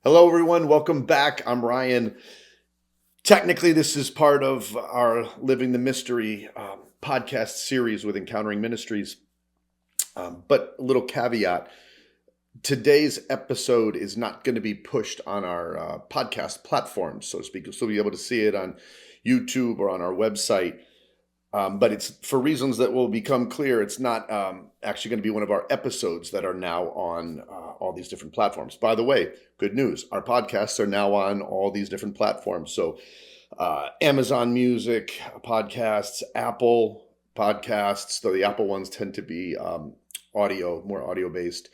Hello, everyone. Welcome back. I'm Ryan. Technically, this is part of our Living the Mystery podcast series with Encountering Ministries. But a little caveat today's episode is not going to be pushed on our podcast platforms, so to speak. You'll still be able to see it on YouTube or on our website. But it's for reasons that will become clear. It's not actually going to be one of our episodes that are now on all these different platforms. By the way, good news: our podcasts are now on all these different platforms. So, Amazon Music podcasts, Apple podcasts. Though the Apple ones tend to be more audio based.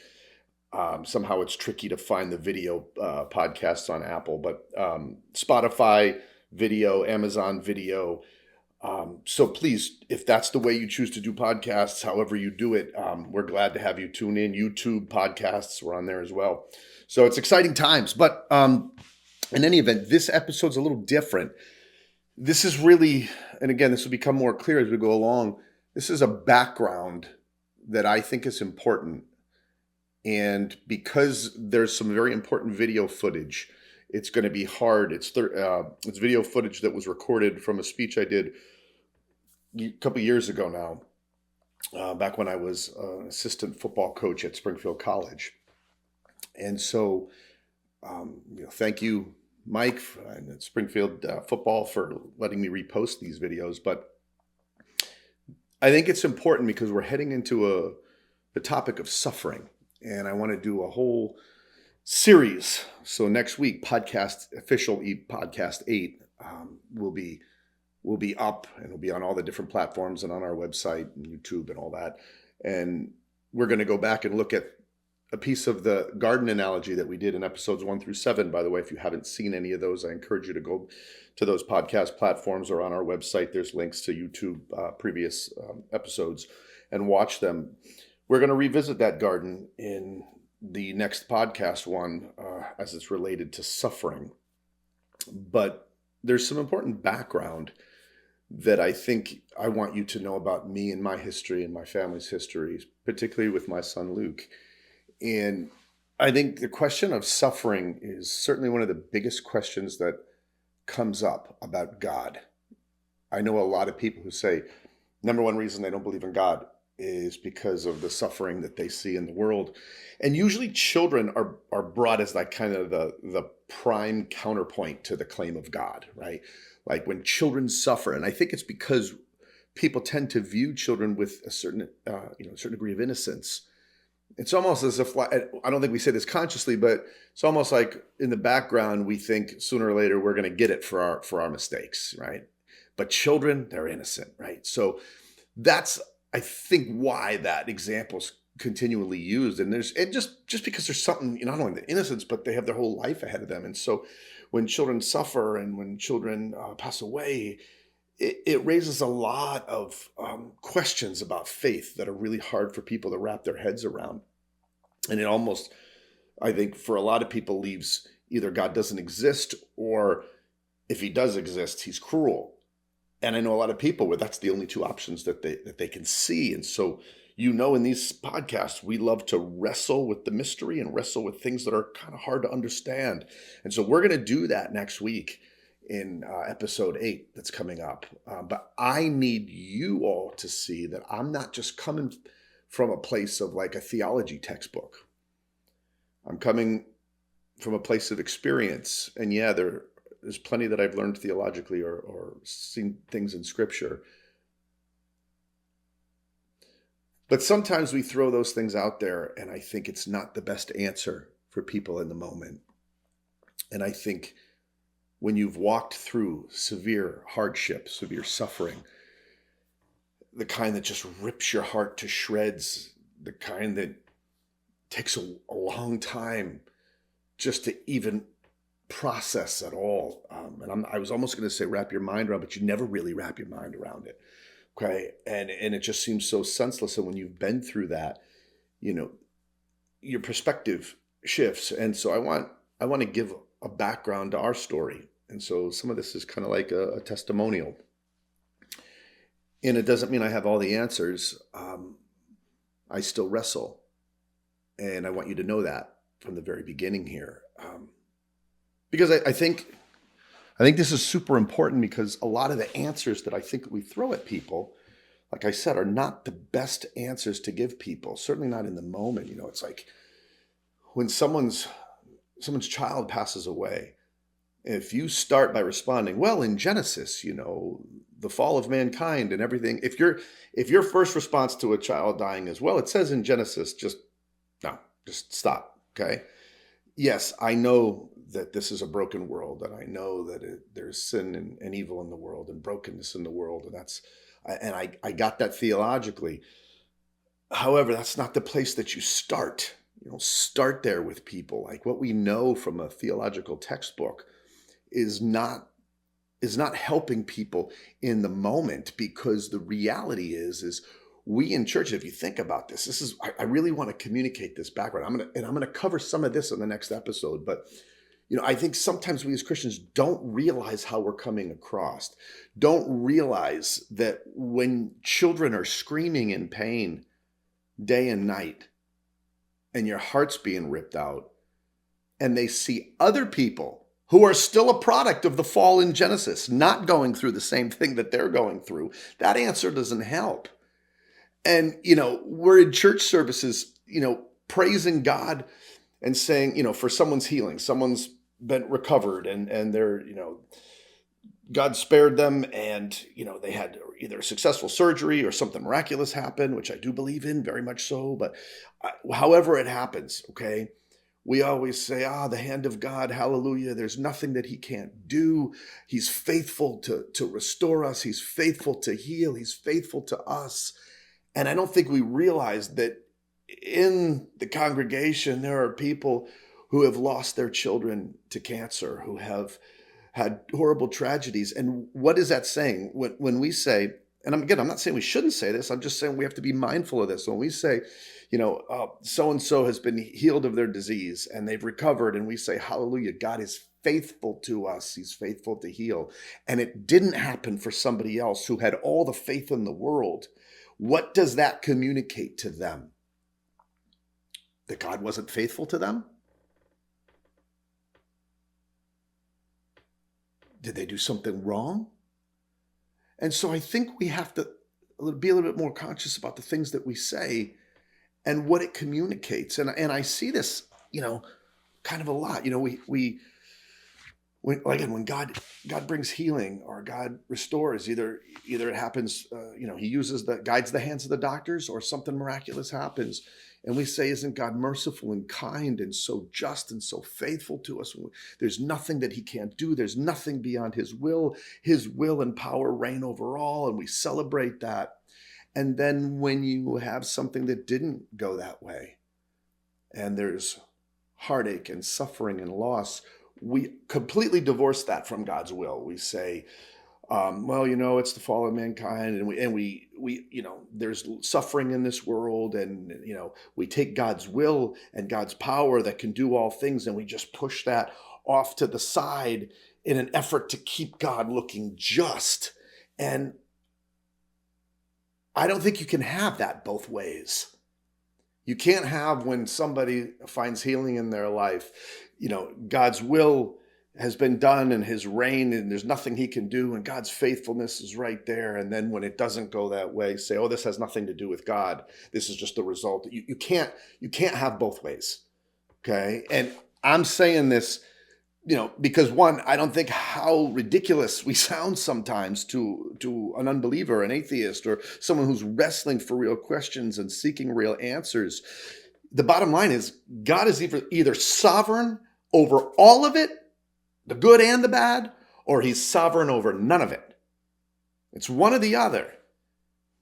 Somehow it's tricky to find the video podcasts on Apple, but Spotify video, Amazon video. So please, if that's the way you choose to do podcasts, however you do it, we're glad to have you tune in. YouTube podcasts, we're on there as well. So it's exciting times. But in any event, this episode's a little different. This is really, and again, this will become more clear as we go along. This is a background that I think is important. And because there's some very important video footage, it's going to be hard. It's video footage that was recorded from a speech I did a couple years ago now, back when I was an assistant football coach at Springfield College. And so, thank you, Mike, and Springfield football for letting me repost these videos. But I think it's important because we're heading into the topic of suffering. And I want to do a whole series. So next week, official podcast 8 will be up, and it'll be on all the different platforms and on our website and YouTube and all that. And we're going to go back and look at a piece of the garden analogy that we did in episodes 1 through 7. By the way, if you haven't seen any of those, I encourage you to go to those podcast platforms or on our website. There's links to YouTube previous episodes and watch them. We're going to revisit that garden in the next podcast one as it's related to suffering. But there's some important background that I think I want you to know about me and my history and my family's history, particularly with my son Luke. And I think the question of suffering is certainly one of the biggest questions that comes up about God. I know a lot of people who say number one reason they don't believe in God is because of the suffering that they see in the world. And usually children are brought as like kind of the prime counterpoint to the claim of God, right? Like when children suffer, and I think it's because people tend to view children with a certain degree of innocence. It's almost as if, I don't think we say this consciously, but it's almost like in the background we think sooner or later we're going to get it for our mistakes, right? But children, they're innocent, right? So that's, I think, why that example's continually used. And just because there's something, not only the innocence, but they have their whole life ahead of them. And so when children suffer and when children pass away, it raises a lot of questions about faith that are really hard for people to wrap their heads around. And it almost, I think, for a lot of people leaves either God doesn't exist, or if he does exist, he's cruel. And I know a lot of people where that's the only two options that they can see. And so, in these podcasts, we love to wrestle with the mystery and wrestle with things that are kind of hard to understand. And so we're going to do that next week in episode 8 that's coming up. But I need you all to see that I'm not just coming from a place of like a theology textbook. I'm coming from a place of experience. And yeah, there's plenty that I've learned theologically or seen things in scripture. But sometimes we throw those things out there, and I think it's not the best answer for people in the moment. And I think when you've walked through severe hardship, severe suffering, the kind that just rips your heart to shreds, the kind that takes a long time just to even process at all. And I was almost going to say wrap your mind around, but you never really wrap your mind around it. Okay. And it just seems so senseless. And when you've been through that, your perspective shifts. And so I want to give a background to our story. And so some of this is kind of like a testimonial. And it doesn't mean I have all the answers. I still wrestle. And I want you to know that from the very beginning here. Because I think this is super important, because a lot of the answers that I think we throw at people, like I said, are not the best answers to give people. Certainly not in the moment. It's like when someone's child passes away. If you start by responding, well, in Genesis, the fall of mankind and everything, if your first response to a child dying is, well, it says in Genesis, just stop. Okay. Yes, I know that this is a broken world, and I know that there's sin and evil in the world and brokenness in the world. And I got that theologically. However, that's not the place that you start. You don't start there with people. Like, what we know from a theological textbook is not helping people in the moment, because the reality is we in church, if you think about this, I really want to communicate this background. I'm going to cover some of this in the next episode, but I think sometimes we as Christians don't realize how we're coming across. Don't realize that when children are screaming in pain day and night, and your heart's being ripped out, and they see other people who are still a product of the fall in Genesis, not going through the same thing that they're going through, that answer doesn't help. And, we're in church services, praising God and saying, for someone's healing, someone's been recovered, and they're, God spared them, and, they had either successful surgery or something miraculous happen, which I do believe in, very much so. But however it happens, okay, we always say, the hand of God, hallelujah. There's nothing that he can't do. He's faithful to restore us. He's faithful to heal. He's faithful to us. And I don't think we realize that in the congregation, there are people who have lost their children to cancer, who have had horrible tragedies. And what is that saying? When we say, and I'm not saying we shouldn't say this, I'm just saying we have to be mindful of this. When we say, so-and-so has been healed of their disease and they've recovered, and we say, hallelujah, God is faithful to us. He's faithful to heal. And it didn't happen for somebody else who had all the faith in the world. What does that communicate to them? That God wasn't faithful to them? Did they do something wrong? And so I think we have to be a little bit more conscious about the things that we say and what it communicates. And I see this, kind of a lot. When God brings healing, or God restores, either it happens, he guides the hands of the doctors, or something miraculous happens. And we say, isn't God merciful and kind and so just and so faithful to us? There's nothing that he can't do. There's nothing beyond his will. His will and power reign over all, and we celebrate that. And then when you have something that didn't go that way, and there's heartache and suffering and loss, we completely divorce that from God's will. We say, it's the fall of mankind, and we there's suffering in this world, and we take God's will and God's power that can do all things, and we just push that off to the side in an effort to keep God looking just. And I don't think you can have that both ways. You can't have, when somebody finds healing in their life, God's will has been done and his reign, and there's nothing he can do, and God's faithfulness is right there. And then when it doesn't go that way, say, this has nothing to do with God. This is just the result. You can't have both ways. Okay. And I'm saying this, because one, I don't think how ridiculous we sound sometimes to an unbeliever, an atheist, or someone who's wrestling for real questions and seeking real answers. The bottom line is, God is either sovereign over all of it, the good and the bad, or he's sovereign over none of it. It's one or the other.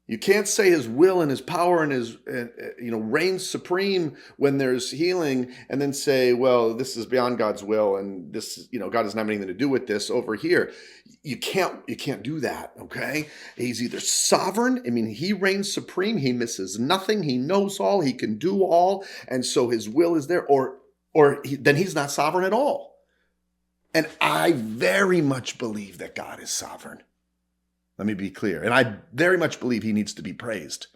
You can't say his will and his power and his, reigns supreme when there's healing, and then say, well, this is beyond God's will, and this, God doesn't have anything to do with this over here. You can't do that. Okay. He's either sovereign. He reigns supreme. He misses nothing. He knows all. He can do all. And so his will is there, then he's not sovereign at all. And I very much believe that God is sovereign. Let me be clear. And I very much believe he needs to be praised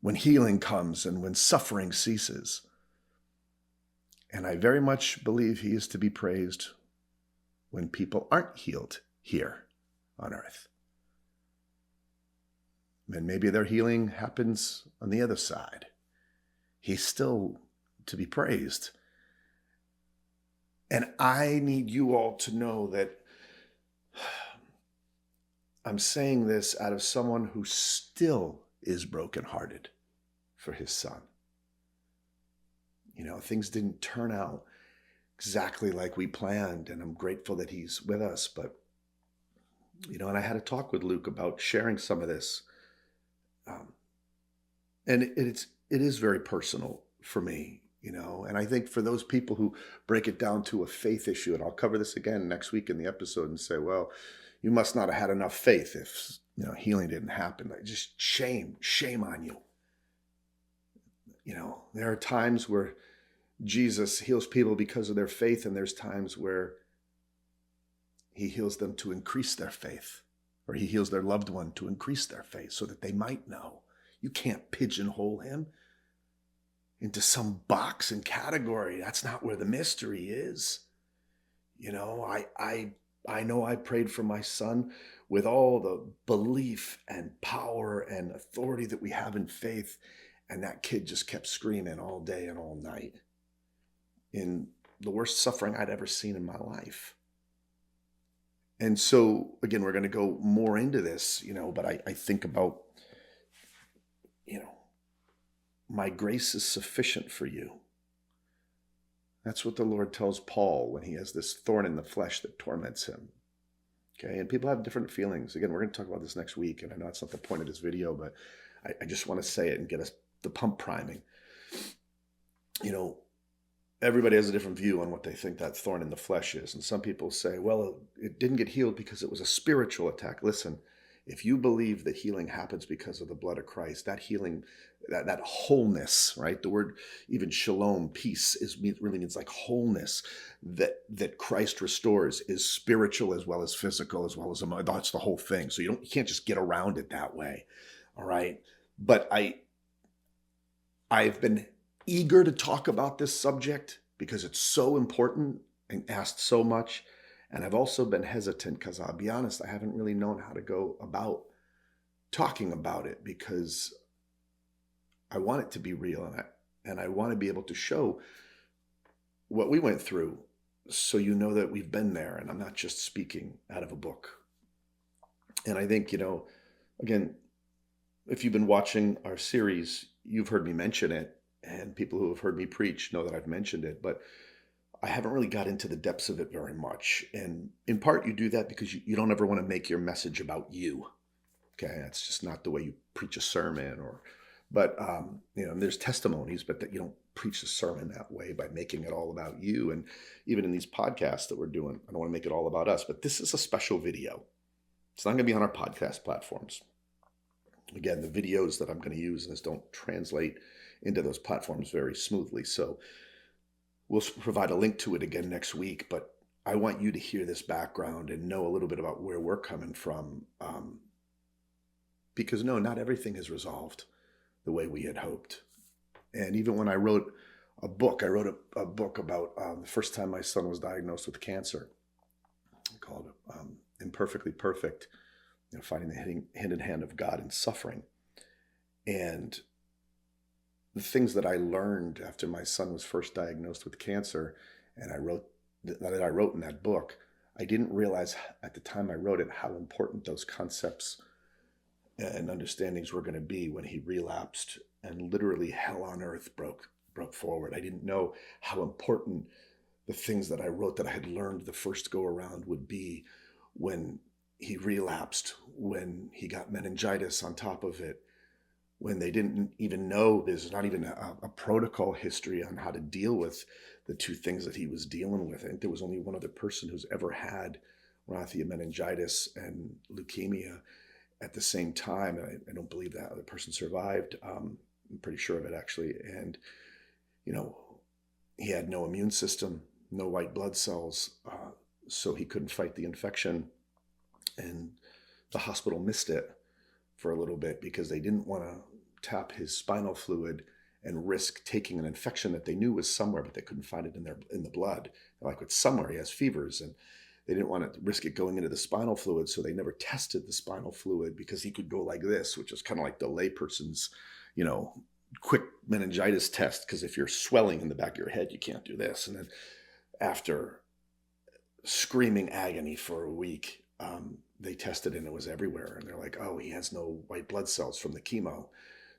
when healing comes and when suffering ceases. And I very much believe he is to be praised when people aren't healed here on earth. And maybe their healing happens on the other side. He's still to be praised. And I need you all to know that I'm saying this out of someone who still is brokenhearted for his son. Things didn't turn out exactly like we planned, and I'm grateful that he's with us. But, and I had a talk with Luke about sharing some of this. And it is very personal for me, and I think for those people who break it down to a faith issue, and I'll cover this again next week in the episode and say, well, you must not have had enough faith if, healing didn't happen. Just shame on you. There are times where Jesus heals people because of their faith, and there's times where he heals them to increase their faith, or he heals their loved one to increase their faith so that they might know. You can't pigeonhole him into some box and category. That's not where the mystery is. I know I prayed for my son with all the belief and power and authority that we have in faith, and that kid just kept screaming all day and all night in the worst suffering I'd ever seen in my life. And so, again, we're going to go more into this, but I think about, my grace is sufficient for you. That's what the Lord tells Paul when he has this thorn in the flesh that torments him. Okay, and people have different feelings. Again, we're going to talk about this next week, and I know it's not the point of this video, but I just want to say it and get us the pump priming. Everybody has a different view on what they think that thorn in the flesh is. And some people say, well, it didn't get healed because it was a spiritual attack. Listen, if you believe that healing happens because of the blood of Christ, that healing, that wholeness, right? The word even shalom, peace, really means like wholeness that Christ restores is spiritual as well as physical, as well as emotional. That's the whole thing. So you can't just get around it that way. All right. But I've been eager to talk about this subject because it's so important and asked so much. And I've also been hesitant because I'll be honest, I haven't really known how to go about talking about it because I want it to be real, and I want to be able to show what we went through so that we've been there and I'm not just speaking out of a book. And I think, again, if you've been watching our series, you've heard me mention it, and people who have heard me preach know that I've mentioned it, but I haven't really got into the depths of it very much. And in part, you do that because you don't ever want to make your message about you. Okay, that's just not the way you preach a sermon. But there's testimonies, but that you don't preach a sermon that way by making it all about you. And even in these podcasts that we're doing, I don't want to make it all about us. But this is a special video. It's not going to be on our podcast platforms. Again, the videos that I'm going to use in this don't translate into those platforms very smoothly. So we'll provide a link to it again next week, but I want you to hear this background and know a little bit about where we're coming from. Because no, not everything is resolved the way we had hoped. And even when I wrote a book about the first time my son was diagnosed with cancer, called Imperfectly Perfect, finding the hidden hand of God in suffering. And the things that I learned after my son was first diagnosed with cancer, and I wrote in that book, I didn't realize at the time I wrote it how important those concepts and understandings were going to be when he relapsed and literally hell on earth broke forward. I didn't know how important the things that I wrote that I had learned the first go around would be when he relapsed, when he got meningitis on top of it, when they didn't even know, there's not even a protocol history on how to deal with the two things that he was dealing with. I think there was only one other person who's ever had rathia meningitis and leukemia at the same time. And I don't believe that other person survived. I'm pretty sure of it, actually. And, he had no immune system, no white blood cells, so he couldn't fight the infection. And the hospital missed it for a little bit because they didn't want to tap his spinal fluid and risk taking an infection that they knew was somewhere, but they couldn't find it in the blood. They're like, it's somewhere. He has fevers, and they didn't want to risk it going into the spinal fluid, so they never tested the spinal fluid because he could go like this, which is kind of like the layperson's, quick meningitis test. Because if you're swelling in the back of your head, you can't do this. And then after screaming agony for a week, they tested and it was everywhere. And they're like, oh, he has no white blood cells from the chemo.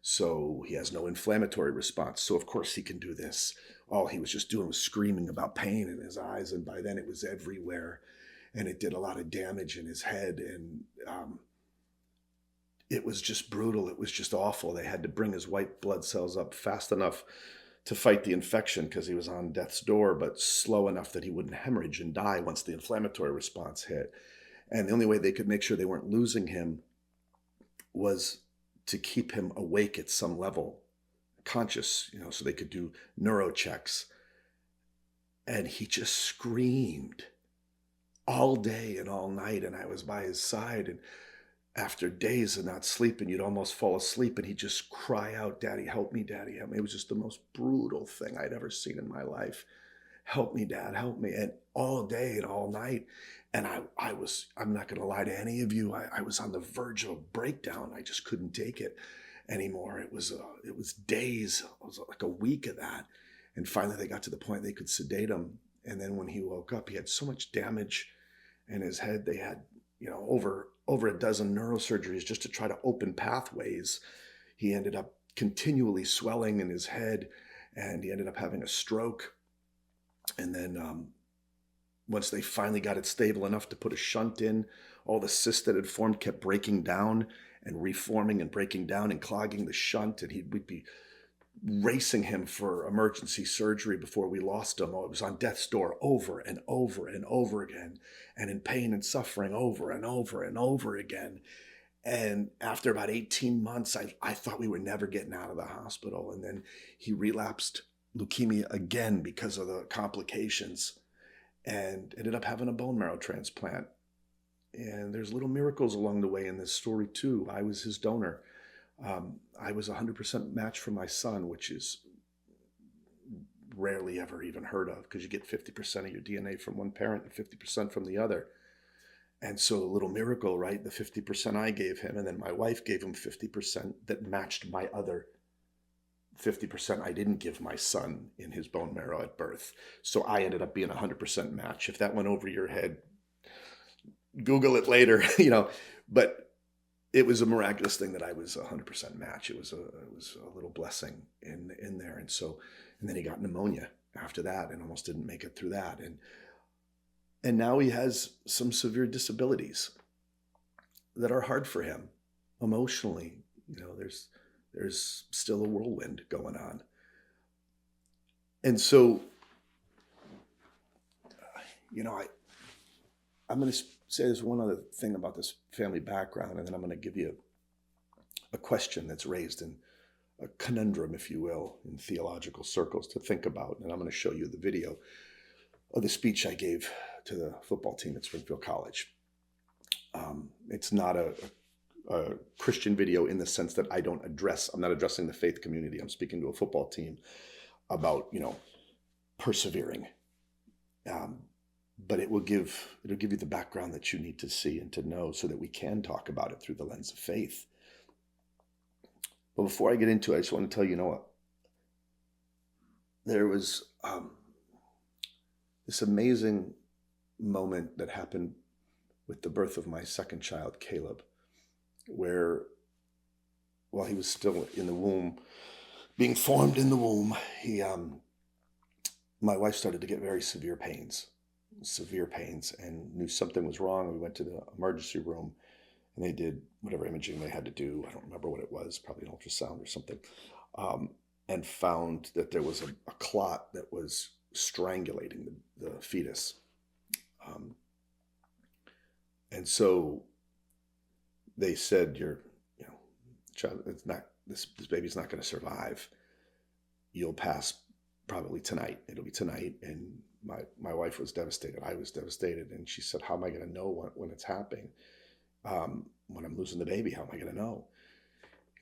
So he has no inflammatory response. So of course he can do this. All he was just doing was screaming about pain in his eyes. And by then it was everywhere. And it did a lot of damage in his head. And it was just brutal. It was just awful. They had to bring his white blood cells up fast enough to fight the infection because he was on death's door, but slow enough that he wouldn't hemorrhage and die once the inflammatory response hit. And the only way they could make sure they weren't losing him was to keep him awake at some level, conscious, so they could do neuro checks. And he just screamed all day and all night. And I was by his side. And after days of not sleeping, you'd almost fall asleep and he'd just cry out, "Daddy, help me, Daddy, help me." It was just the most brutal thing I'd ever seen in my life. "Help me, Dad, help me." And all day and all night. And I'm not going to lie to any of you, I was on the verge of a breakdown. I just couldn't take it anymore. It was days, it was like a week of that. And finally they got to the point they could sedate him. And then when he woke up, he had so much damage in his head. They had, over a dozen neurosurgeries just to try to open pathways. He ended up continually swelling in his head, and he ended up having a stroke. And then once they finally got it stable enough to put a shunt in, all the cysts that had formed kept breaking down and reforming and breaking down and clogging the shunt. And we'd be racing him for emergency surgery before we lost him. Oh, it was on death's door over and over and over again, and in pain and suffering over and over and over again. And after about 18 months, I thought we were never getting out of the hospital. And then he relapsed leukemia again because of the complications and ended up having a bone marrow transplant. And there's little miracles along the way in this story too. I was his donor. I was 100% match for my son, which is rarely ever even heard of, because you get 50% of your DNA from one parent and 50% from the other. And so the little miracle, right? The 50% I gave him, and then my wife gave him 50% that matched my other 50% I didn't give my son in his bone marrow at birth. So I ended up being 100% match. If that went over your head, Google it later, but it was a miraculous thing that I was 100% match. It was a little blessing in there. And then he got pneumonia after that and almost didn't make it through that. And now he has some severe disabilities that are hard for him emotionally. There's still a whirlwind going on. And so, I'm going to say there's one other thing about this family background, and then I'm going to give you a question that's raised in a conundrum, if you will, in theological circles to think about. And I'm going to show you the video of the speech I gave to the football team at Springfield College. It's not a Christian video in the sense that I'm not addressing the faith community. I'm speaking to a football team about, persevering. But it'll give you the background that you need to see and to know so that we can talk about it through the lens of faith. But before I get into it, I just want to tell you, there was this amazing moment that happened with the birth of my second child, Caleb, where while he was still in the womb, being formed in the womb, my wife started to get very severe pains and knew something was wrong. We went to the emergency room and they did whatever imaging they had to do. I don't remember what it was, probably an ultrasound or something, and found that there was a clot that was strangulating the fetus. And so they said, child, this baby's not going to survive. You'll pass probably tonight. It'll be tonight. And my wife was devastated. I was devastated. And she said, how am I going to know when it's happening? When I'm losing the baby, how am I going to know?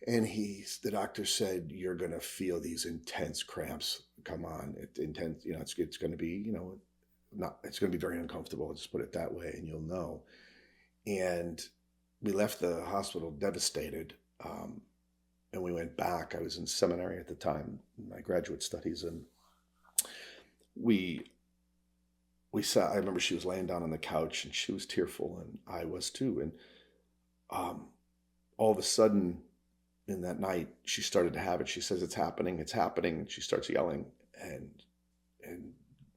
And the doctor said, you're going to feel these intense cramps come on. Intense, it's going to be, it's going to be very uncomfortable. I'll just put it that way, and you'll know. And we left the hospital devastated. And we went back. I was in seminary at the time, my graduate studies, and we saw. I remember she was laying down on the couch, and she was tearful, and I was too. And all of a sudden, in that night, she started to have it. She says, "It's happening! It's happening!" And she starts yelling, and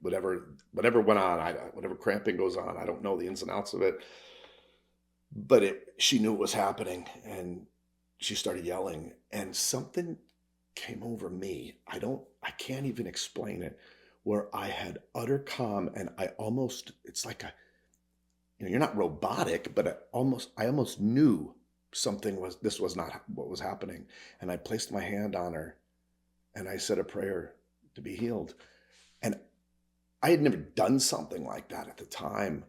whatever went on, whatever cramping goes on, I don't know the ins and outs of it, but she knew it was happening, and she started yelling, and something came over me. I can't even explain it, where I had utter calm, and it's like you're not robotic, but I almost knew this was not what was happening. And I placed my hand on her, and I said a prayer to be healed. And I had never done something like that at the time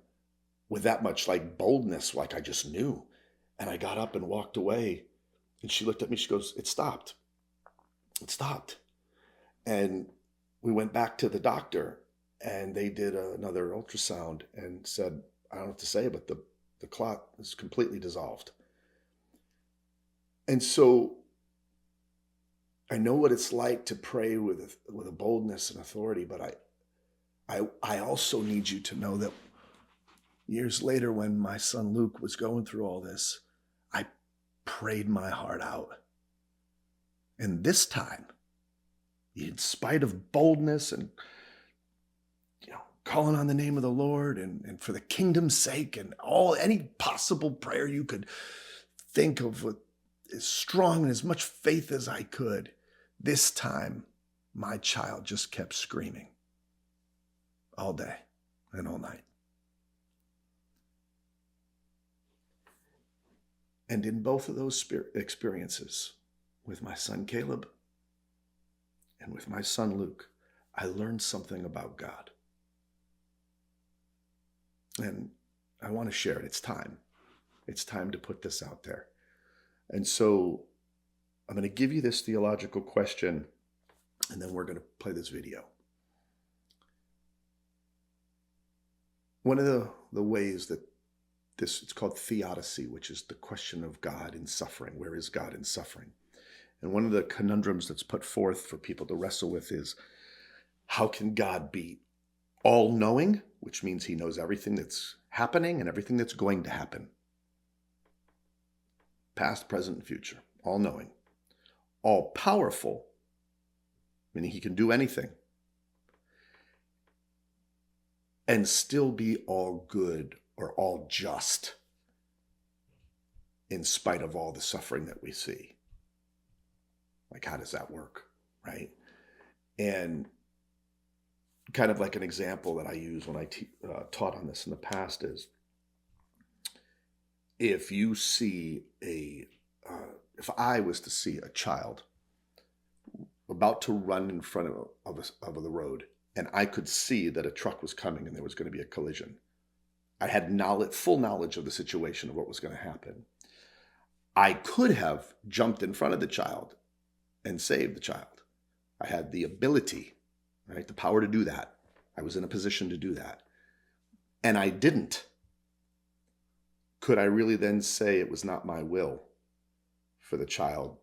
with that much like boldness, like I just knew. And I got up and walked away. And she looked at me, she goes, "It stopped. It stopped." And we went back to the doctor, and they did another ultrasound and said, I don't know what to say, but the clot is completely dissolved. And so I know what it's like to pray with a boldness and authority, but I also need you to know that years later, when my son Luke was going through all this, I prayed my heart out. And this time, in spite of boldness and calling on the name of the Lord and for the kingdom's sake and any possible prayer you could think of with as strong and as much faith as I could, this time my child just kept screaming all day and all night. And in both of those experiences, with my son Caleb and with my son Luke, I learned something about God. And I want to share it. It's time. It's time to put this out there. And so I'm going to give you this theological question, and then we're going to play this video. One of the ways that it's called theodicy, which is the question of God in suffering. Where is God in suffering? And one of the conundrums that's put forth for people to wrestle with is, how can God be all-knowing, which means he knows everything that's happening and everything that's going to happen? Past, present, and future. All-knowing. All-powerful, meaning he can do anything. And still be all good or all just in spite of all the suffering that we see. Like, how does that work, right? And kind of like an example that I use when I taught on this in the past is, if you see if I was to see a child about to run in front of the road, and I could see that a truck was coming and there was going to be a collision, I had full knowledge of the situation of what was going to happen. I could have jumped in front of the child and saved the child. I had the ability, right, the power to do that. I was in a position to do that. And I didn't. Could I really then say it was not my will for the child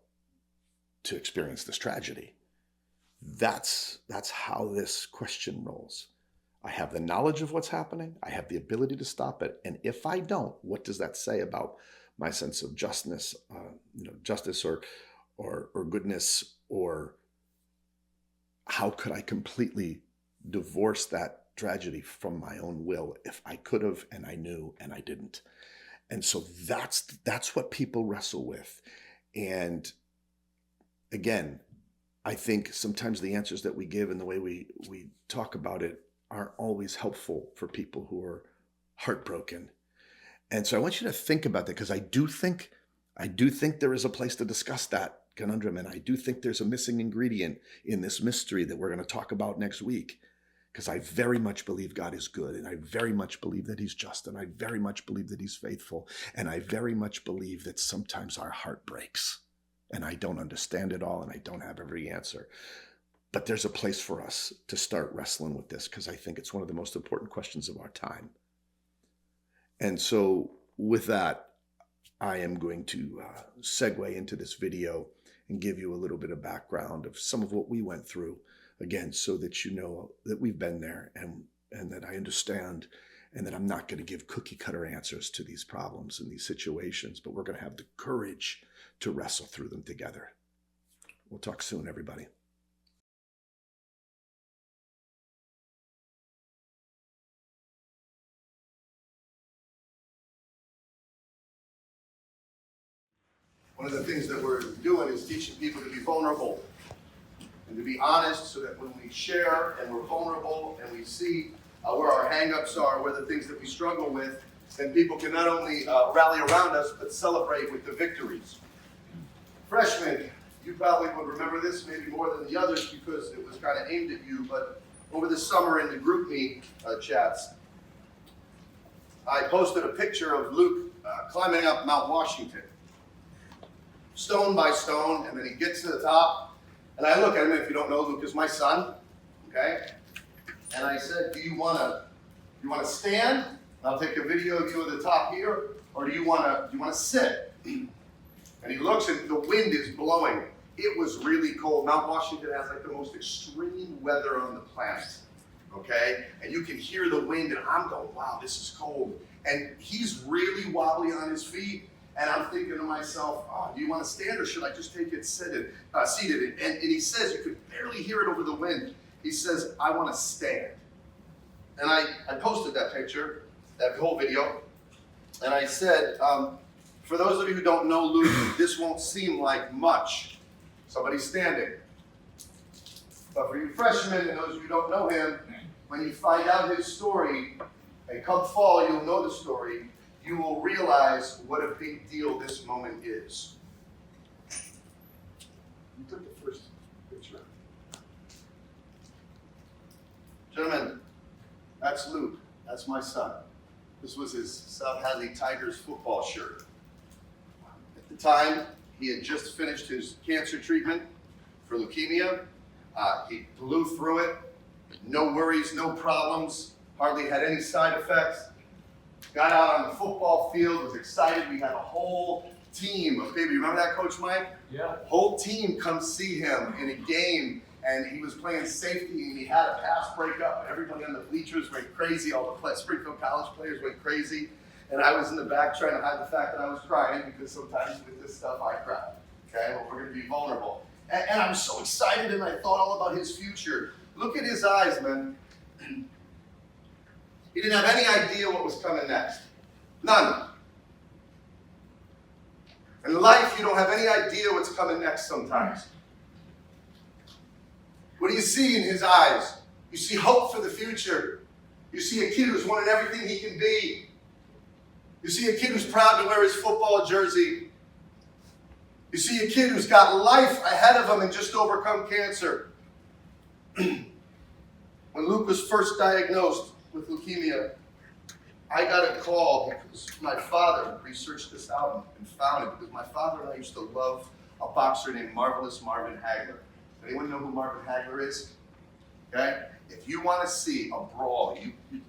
to experience this tragedy? That's how this question rolls. I have the knowledge of what's happening. I have the ability to stop it. And if I don't, what does that say about my sense of justice or goodness? Or how could I completely divorce that tragedy from my own will if I could have and I knew and I didn't? And so that's what people wrestle with. And again, I think sometimes the answers that we give and the way we talk about it aren't always helpful for people who are heartbroken. And so I want you to think about that, because I do think there is a place to discuss that conundrum, and I do think there's a missing ingredient in this mystery that we're going to talk about next week, because I very much believe God is good, and I very much believe that he's just, and I very much believe that he's faithful, and I very much believe that sometimes our heart breaks And I don't understand it all, and I don't have every answer. But there's a place for us to start wrestling with this, because I think it's one of the most important questions of our time. And so with that, I am going to segue into this video and give you a little bit of background of some of what we went through, again, so that you know that we've been there, and that I understand, and that I'm not going to give cookie cutter answers to these problems and these situations, but we're going to have the courage to wrestle through them together. We'll talk soon, everybody. One of the things that we're doing is teaching people to be vulnerable and to be honest, so that when we share and we're vulnerable and we see where our hang-ups are, where the things that we struggle with, then people can not only rally around us, but celebrate with the victories. Freshmen, you probably would remember this maybe more than the others because it was kind of aimed at you, but over the summer in the GroupMe chats, I posted a picture of Luke climbing up Mount Washington, stone by stone, and then he gets to the top, and I look at him. If you don't know, Luke is my son, okay? And I said, do you want to stand? I'll take a video of you at the top here, or do you want to sit? And he looks, and the wind is blowing. It was really cold. Mount Washington has like the most extreme weather on the planet, okay? And you can hear the wind, and I'm going, wow, this is cold. And he's really wobbly on his feet, and I'm thinking to myself, oh, do you want to stand, or should I just take it seated? And he says, you could barely hear it over the wind. He says, I want to stand. And I posted that picture, that whole video, and I said, for those of you who don't know Luke, this won't seem like much. Somebody's standing. But for you freshmen and those of you who don't know him, when you find out his story, and come fall, you'll know the story, you will realize what a big deal this moment is. You took the first picture. Gentlemen, that's Luke. That's my son. This was his South Hadley Tigers football shirt. At the time, he had just finished his cancer treatment for leukemia. He blew through it. No worries, no problems. Hardly had any side effects. Got out on the football field, was excited. We had a whole team of people. You remember that, Coach Mike? Yeah. Whole team come see him in a game, and he was playing safety, and he had a pass breakup, and everybody on the bleachers went crazy. All the Springfield College players went crazy, and I was in the back trying to hide the fact that I was crying, because sometimes with this stuff I cry. Okay, well, we're going to be vulnerable. And I'm so excited, and I thought all about his future. Look at his eyes, man. He didn't have any idea what was coming next. None. In life, you don't have any idea what's coming next sometimes. What do you see in his eyes? You see hope for the future. You see a kid who's wanted everything he can be. You see a kid who's proud to wear his football jersey. You see a kid who's got life ahead of him and just overcome cancer. When Luke was first diagnosed with leukemia, I got a call because my father researched this out and found it, because my father and I used to love a boxer named Marvelous Marvin Hagler. Does anyone know who Marvin Hagler is? Okay? If you want to see a brawl, you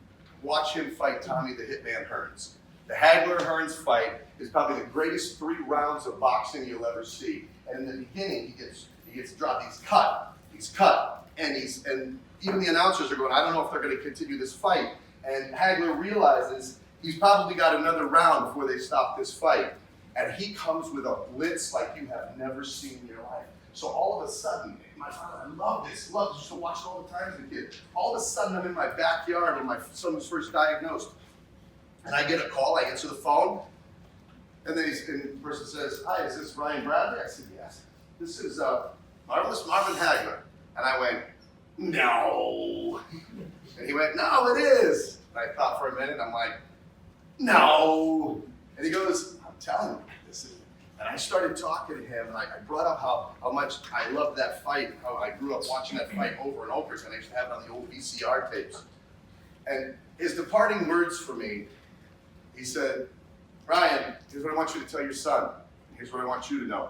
watch him fight Tommy the Hitman Hearns. The Hagler-Hearns fight is probably the greatest 3 rounds of boxing you'll ever see. And in the beginning, he gets dropped. He's cut, and even the announcers are going, I don't know if they're going to continue this fight. And Hagler realizes he's probably got another round before they stop this fight. And he comes with a blitz like you have never seen in your life. So all of a sudden, my father, I love this, used to watch it all the time as a kid. All of a sudden, I'm in my backyard when my son was first diagnosed. And I get a call, I answer the phone, and then the person says, hi, is this Ryan Bradley? I said, yes. This is Marvelous Marvin Hagler. And I went, no. And he went, no, it is. And I thought for a minute, I'm like, no. And he goes, I'm telling you, this is. And I started talking to him, and I brought up how much I loved that fight, how I grew up watching that fight over and over again. I used to have it on the old VCR tapes. And his departing words for me, he said, Ryan, here's what I want you to tell your son. Here's what I want you to know.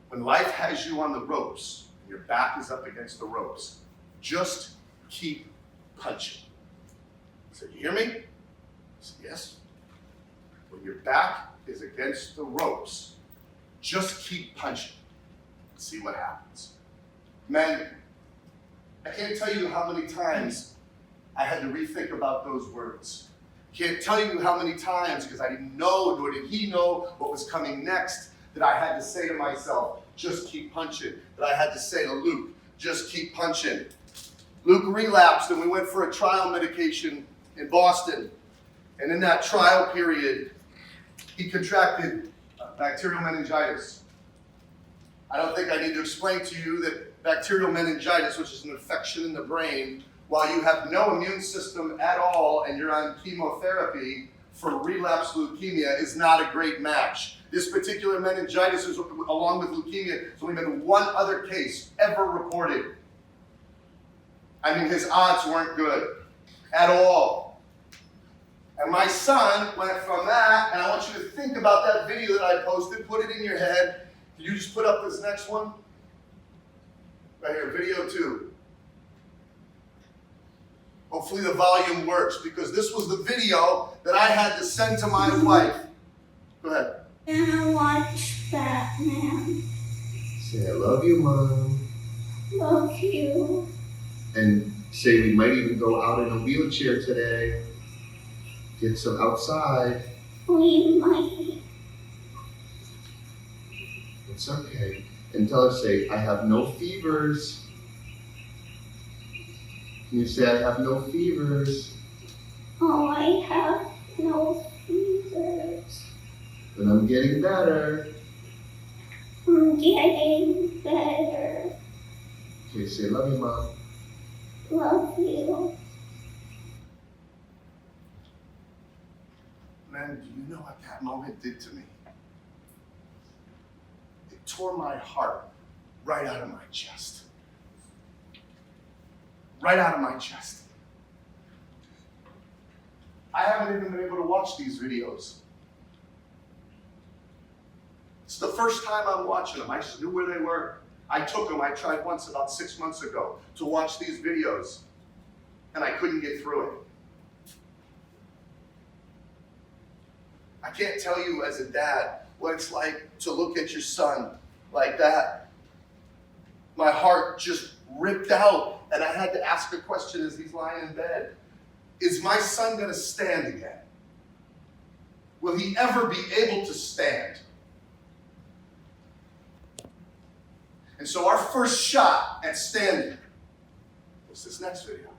When life has you on the ropes, and your back is up against the ropes, just keep punching. So you hear me? I said, yes. When your back is against the ropes, just keep punching and see what happens. Men, I can't tell you how many times I had to rethink about those words. Can't tell you how many times, because I didn't know, nor did he know what was coming next, that I had to say to myself, just keep punching. That I had to say to Luke, just keep punching. Luke relapsed and we went for a trial medication in Boston. And in that trial period, he contracted bacterial meningitis. I don't think I need to explain to you that bacterial meningitis, which is an infection in the brain, while you have no immune system at all and you're on chemotherapy for relapse leukemia, is not a great match. This particular meningitis, is, along with leukemia, there's only been one other case ever reported. I mean, his odds weren't good at all. And my son went from that, and I want you to think about that video that I posted, put it in your head. Can you just put up this next one? Right here, video 2. Hopefully the volume works, because this was the video that I had to send to my wife. Go ahead. And I watch Batman. Say, I love you, Mom. Love you. And say we might even go out in a wheelchair today. Get some outside. We might. It's okay. And tell her, say, I have no fevers. Can you say, I have no fevers? Oh, I have no fevers. But I'm getting better. I'm getting better. Okay, say, love you, Mom. Love you. Man, do you know what that moment did to me? It tore my heart right out of my chest. Right out of my chest. I haven't even been able to watch these videos. It's the first time I'm watching them. I just knew where they were. I took them. I tried once about 6 months ago to watch these videos, and I couldn't get through it. I can't tell you as a dad what it's like to look at your son like that. My heart just ripped out, and I had to ask a question as he's lying in bed. Is my son going to stand again? Will he ever be able to stand? And so our first shot at standing was this next video.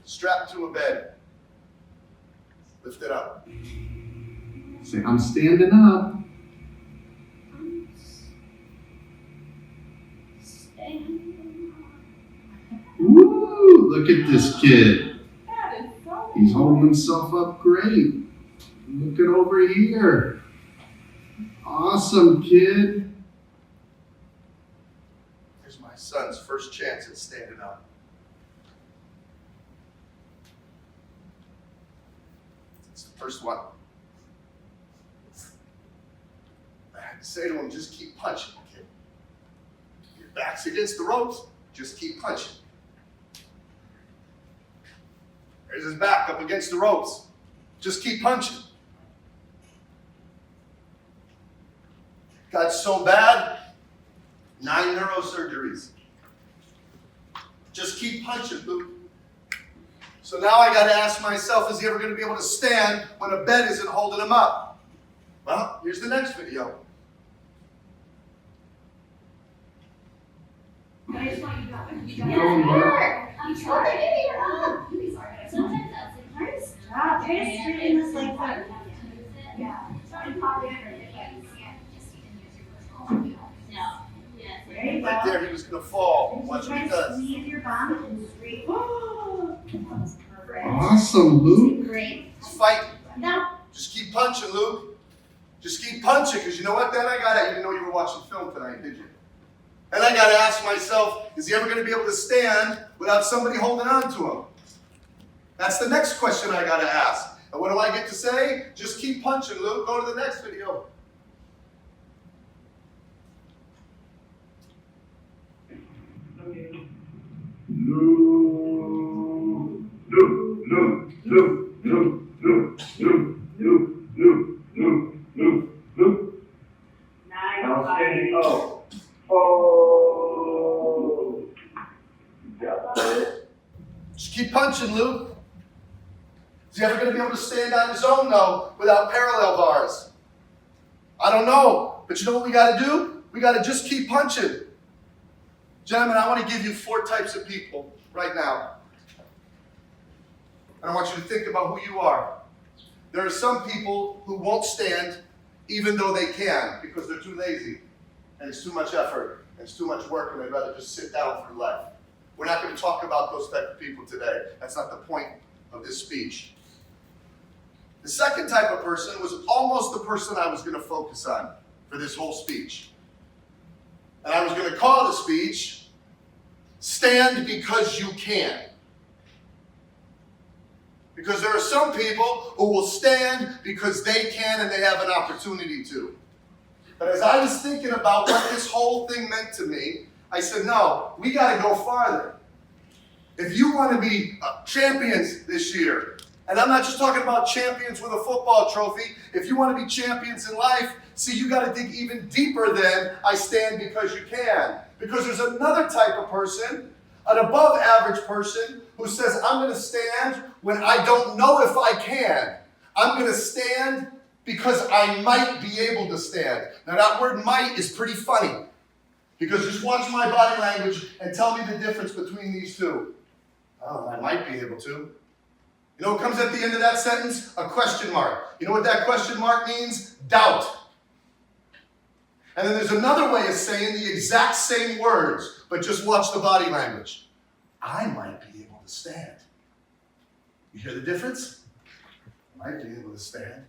Strapped to a bed. Lift it up. Say, I'm standing up. Woo! Look at this kid. He's holding himself up great. Look at over here. Awesome, kid. Here's my son's first chance at standing up. It's the first one. I had to say to him, just keep punching, kid. Your back's against the ropes, just keep punching. There's his back up against the ropes. Just keep punching. Got so bad, 9 neurosurgeries. Just keep punching, Luke. So now I got to ask myself, is he ever going to be able to stand when a bed isn't holding him up? Well, here's the next video. I just want you to Keep going, Mark. I'm trying to get her up. Sometimes that's the hardest. Stop. Try to straighten this like that. Yeah. Try to pop in. No. There you Right go. there, he was going to fall. And Watch so what try he to does. squeeze your bum and straight. Oh, that was perfect. Awesome, Luke. Great. He's fighting. Now, Just keep punching, Luke. Just keep punching, because you know what? Then I got to, you didn't know you were watching film tonight, did you? And I got to ask myself, is he ever going to be able to stand without somebody holding on to him? That's the next question I got to ask. And what do I get to say? Just keep punching, Luke. Go to the next video. Now standing up. Oh. Just keep punching, Luke. Is he ever going to be able to stand on his own, though, without parallel bars? I don't know. But you know what we got to do? We got to just keep punching. Gentlemen, I want to give you 4 types of people right now. And I want you to think about who you are. There are some people who won't stand even though they can because they're too lazy and it's too much effort and it's too much work and they'd rather just sit down for life. We're not going to talk about those type of people today. That's not the point of this speech. The second type of person was almost the person I was going to focus on for this whole speech. And I was going to call the speech, Stand Because You Can. Because there are some people who will stand because they can and they have an opportunity to. But as I was thinking about what this whole thing meant to me, I said, no, we got to go farther. If you want to be champions this year, and I'm not just talking about champions with a football trophy, if you want to be champions in life, see, you got to dig even deeper than I stand because you can. Because there's another type of person, an above average person, who says, I'm going to stand when I don't know if I can. I'm going to stand because I might be able to stand. Now that word might is pretty funny. Because just watch my body language and tell me the difference between these two. Oh, I might be able to. You know what comes at the end of that sentence? A question mark. You know what that question mark means? Doubt. And then there's another way of saying the exact same words, but just watch the body language. I might be able to stand. You hear the difference? I might be able to stand.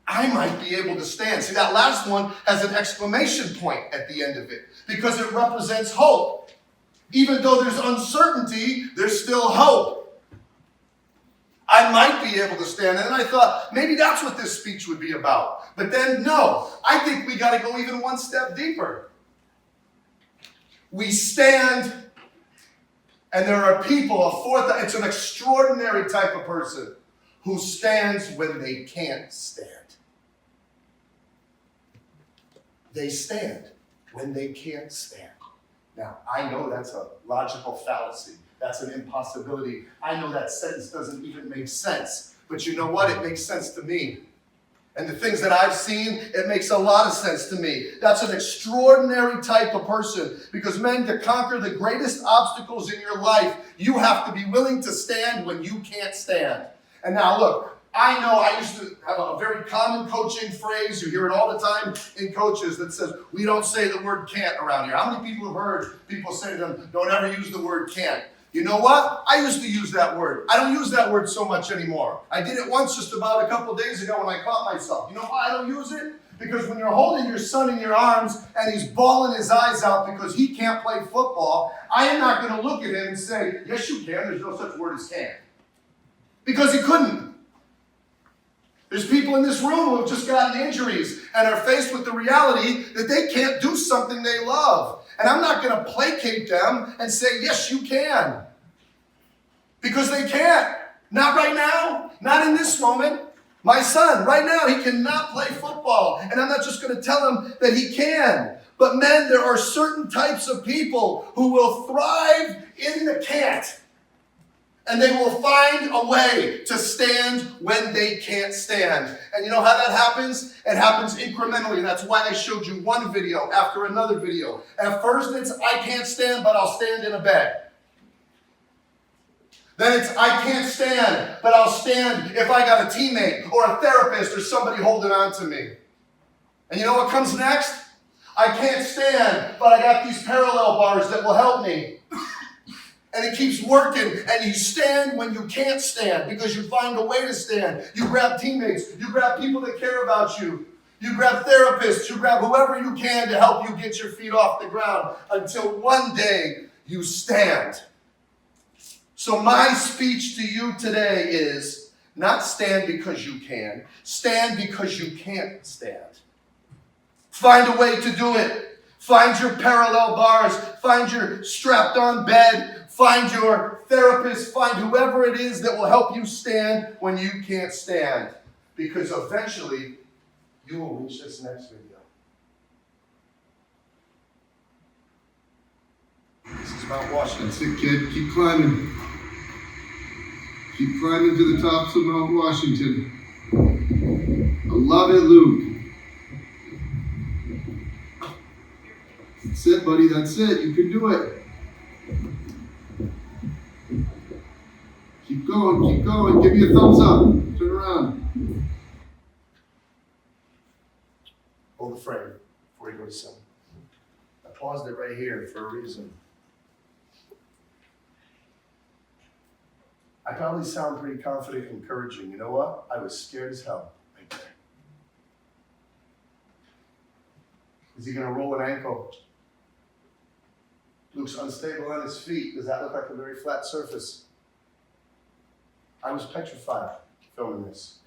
I might be able to stand. See, that last one has an exclamation point at the end of it because it represents hope. Even though there's uncertainty, there's still hope. I might be able to stand. And then I thought, maybe that's what this speech would be about. But then, no, I think we got to go even one step deeper. We stand, and there are people, it's an extraordinary type of person who stands when they can't stand. They stand when they can't stand. Now, I know that's a logical fallacy. That's an impossibility. I know that sentence doesn't even make sense. But you know what? It makes sense to me. And the things that I've seen, it makes a lot of sense to me. That's an extraordinary type of person. Because men, to conquer the greatest obstacles in your life, you have to be willing to stand when you can't stand. And now look, I know I used to have a very common coaching phrase. You hear it all the time in coaches that says, we don't say the word can't around here. How many people have heard people say to them, don't ever use the word can't? You know what? I used to use that word. I don't use that word so much anymore. I did it once just about a couple days ago when I caught myself. You know why I don't use it? Because when you're holding your son in your arms and he's bawling his eyes out because he can't play football, I am not going to look at him and say, yes, you can. There's no such word as can. Because he couldn't. There's people in this room who have just gotten injuries and are faced with the reality that they can't do something they love. And I'm not going to placate them and say, yes, you can. Because they can't. Not right now. Not in this moment. My son, right now, he cannot play football. And I'm not just going to tell him that he can. But men, there are certain types of people who will thrive in the can't. And they will find a way to stand when they can't stand. And you know how that happens? It happens incrementally. That's why I showed you one video after another video. At first it's, I can't stand, but I'll stand in a bed. Then it's, I can't stand, but I'll stand if I got a teammate or a therapist or somebody holding on to me. And you know what comes next? I can't stand, but I got these parallel bars that will help me. And it keeps working, and you stand when you can't stand because you find a way to stand. You grab teammates, you grab people that care about you, you grab therapists, you grab whoever you can to help you get your feet off the ground until one day you stand. So my speech to you today is, Not stand because you can. Stand because you can't stand. Find a way to do it. Find your parallel bars. Find your strapped on bed. Find your therapist. Find whoever it is that will help you stand when you can't stand. Because eventually, you will reach this next video. This is Mount Washington. That's it, kid. Keep climbing. Keep climbing to the tops of Mount Washington. I love it, Luke. That's it, buddy. That's it. You can do it. Keep going. Keep going. Give me a thumbs up. Turn around. Hold the frame before you go to some. I paused it right here for a reason. I probably sound pretty confident and encouraging. You know what? I was scared as hell right there. Is he going to roll an ankle? Luke's unstable on his feet. Does that look like a very flat surface? I was petrified filming this.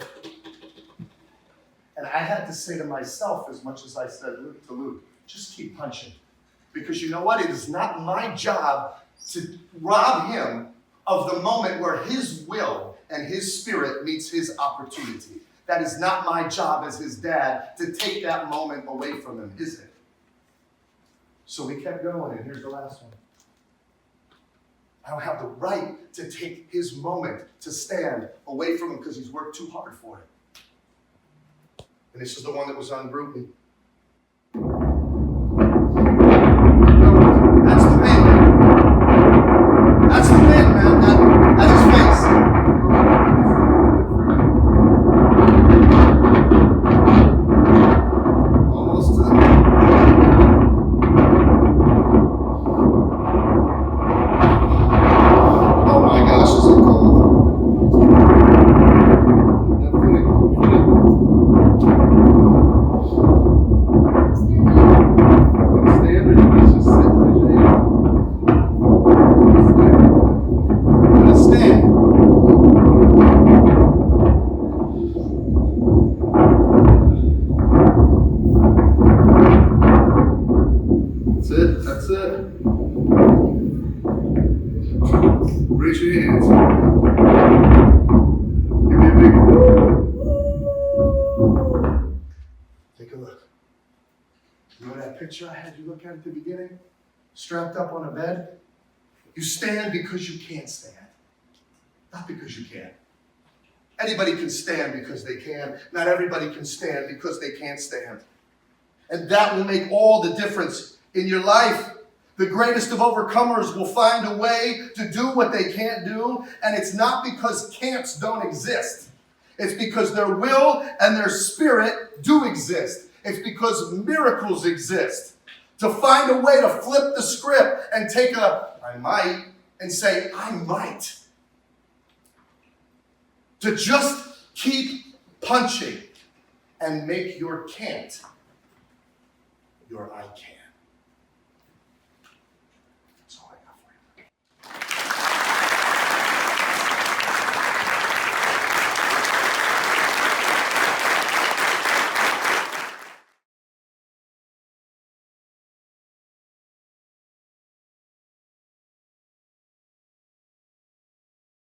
And I had to say to myself, as much as I said to Luke, just keep punching. Because you know what? It is not my job to rob him of the moment where his will and his spirit meets his opportunity. That is not my job as his dad to take that moment away from him, is it? So we kept going, and here's the last one. I don't have the right to take his moment to stand away from him because he's worked too hard for it. And this is the one that was on Brutally. That's the wind. That's the wind, man. That's his face. Almost to the Oh my gosh, is it cold? That's it. Raise your hands. Give me a big Take a look. You know that picture I had you look at the beginning? Strapped up on a bed? You stand because you can't stand. Not because you can. Anybody can stand because they can. Not everybody can stand because they can't stand. And that will make all the difference in your life. The greatest of overcomers will find a way to do what they can't do, and it's not because can'ts don't exist. It's because their will and their spirit do exist. It's because miracles exist. To find a way to flip the script and take a I might and say I might. To just keep punching and make your can't your I can.